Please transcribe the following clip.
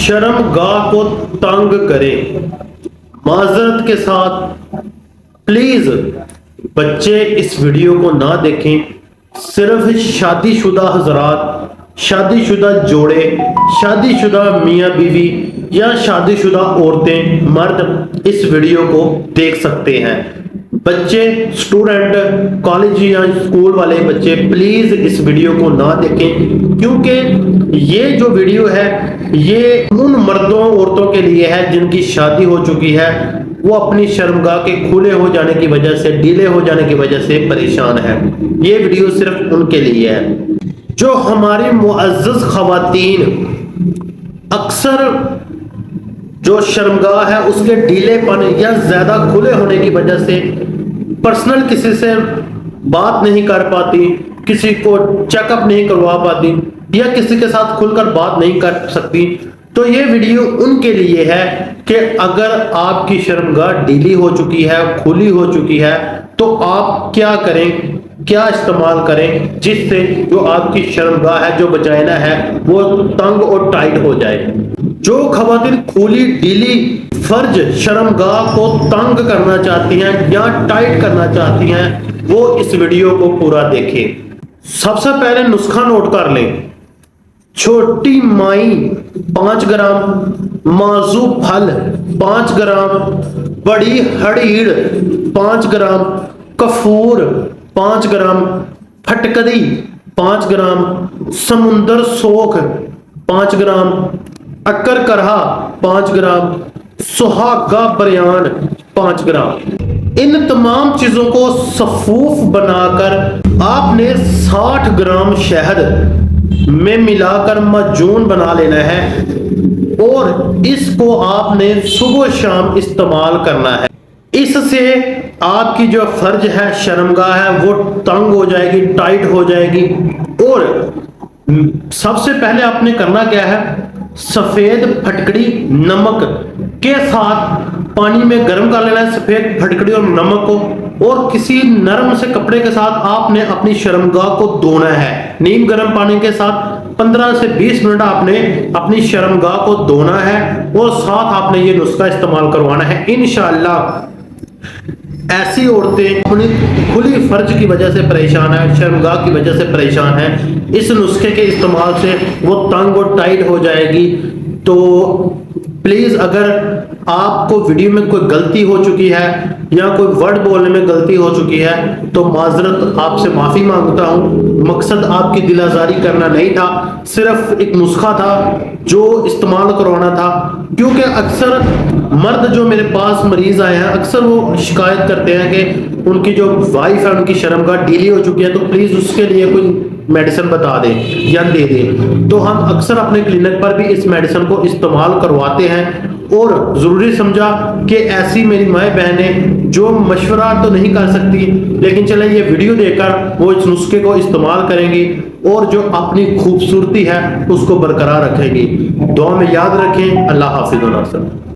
शर्मगाह को तंग करें। माजरत के साथ प्लीज बच्चे इस वीडियो को ना देखें। सिर्फ शादीशुदा हजरात, शादीशुदा जोड़े, शादीशुदा मियाँ बीवी या शादीशुदा औरतें, मर्द इस वीडियो को देख सकते हैं। बच्चे, स्टूडेंट, कॉलेज या स्कूल वाले बच्चे प्लीज इस वीडियो को ना देखें, क्योंकि ये जो वीडियो है ये उन मर्दों औरतों के लिए है जिनकी शादी हो चुकी है, वो अपनी शर्मगाह के खुले हो जाने की वजह से, डीले हो जाने की वजह से परेशान है। ये वीडियो सिर्फ उनके लिए है। जो हमारी मुअज़्ज़ज़ ख़वातीन अक्सर जो शर्मगाह है उसके ढीलेपन या ज्यादा खुले होने की वजह से पर्सनल किसी से बात नहीं कर पाती, किसी को चेकअप नहीं करवा पाती या किसी के साथ खुलकर बात नहीं कर सकती, तो ये वीडियो उनके लिए है कि अगर आपकी शर्मगाह ढीली हो चुकी है, खुली हो चुकी है, तो आप क्या करें, क्या इस्तेमाल करें जिससे जो आपकी शर्मगाह है, जो वजाइना है, वो तंग और टाइट हो जाए। जो खवातीन खुली ढीली फर्ज शर्मगाह को तंग करना चाहती हैं या टाइट करना चाहती हैं, वो इस वीडियो को पूरा देखें। सबसे पहले नुस्खा नोट कर लें। छोटी माई 5 ग्राम, माजू फल 5 ग्राम, बड़ी हड़ीड़ 5 ग्राम, कफूर 5 ग्राम, फटकरी 5 ग्राम, समुंदर सोख 5 ग्राम, अक्कर करहा 5 ग्राम, सुहागा बरयान 5 ग्राम। इन तमाम चीजों को सफूफ बनाकर आपने 60 ग्राम शहद में मिलाकर मजून बना लेना है और इसको आपने सुबह शाम इस्तेमाल करना है। इससे आपकी जो फर्ज है, शर्मगाह है, वो तंग हो जाएगी, टाइट हो जाएगी। और सबसे पहले आपने करना क्या है, सफेद फटकड़ी नमक के साथ पानी में गर्म कर लेना है, सफेद फटकड़ी और नमक को, और किसी नरम से कपड़े के साथ आपने अपनी शर्मगाह को धोना है। नीम गर्म पानी के साथ 15 से 20 मिनट आपने अपनी शर्मगाह को धोना है और साथ आपने ये नुस्खा इस्तेमाल करवाना है। इंशाअल्लाह ऐसी औरतें अपनी खुली फर्ज की वजह से परेशान है, शर्मगाह की वजह से परेशान है, इस नुस्खे के इस्तेमाल से वो तंग और टाइट हो जाएगी। तो प्लीज अगर आपको वीडियो में कोई गलती हो चुकी है या कोई वर्ड बोलने में गलती हो चुकी है तो माजरत, आपसे माफी मांगता हूँ। मकसद आपकी दिल आजारी करना नहीं था, सिर्फ एक नुस्खा था जो इस्तेमाल करवाना था। क्योंकि अक्सर मर्द जो मेरे पास मरीज आए हैं, अक्सर वो शिकायत करते हैं कि उनकी जो वाइफ है उनकी शर्मगाह ढीली हो चुकी है, तो प्लीज उसके लिए कोई मेडिसिन बता दें या दे दें। तो हम अक्सर अपने क्लिनिक पर भी इस मेडिसिन को इस्तेमाल करवाते हैं और जरूरी समझा कि ऐसी मेरी माएँ बहनें जो मशवरा तो नहीं कर सकती, लेकिन चले ये वीडियो देखकर वो इस नुस्खे को इस्तेमाल करेंगी और जो अपनी खूबसूरती है उसको बरकरार रखेंगी। दुआ में याद रखें। अल्लाह हाफिज़।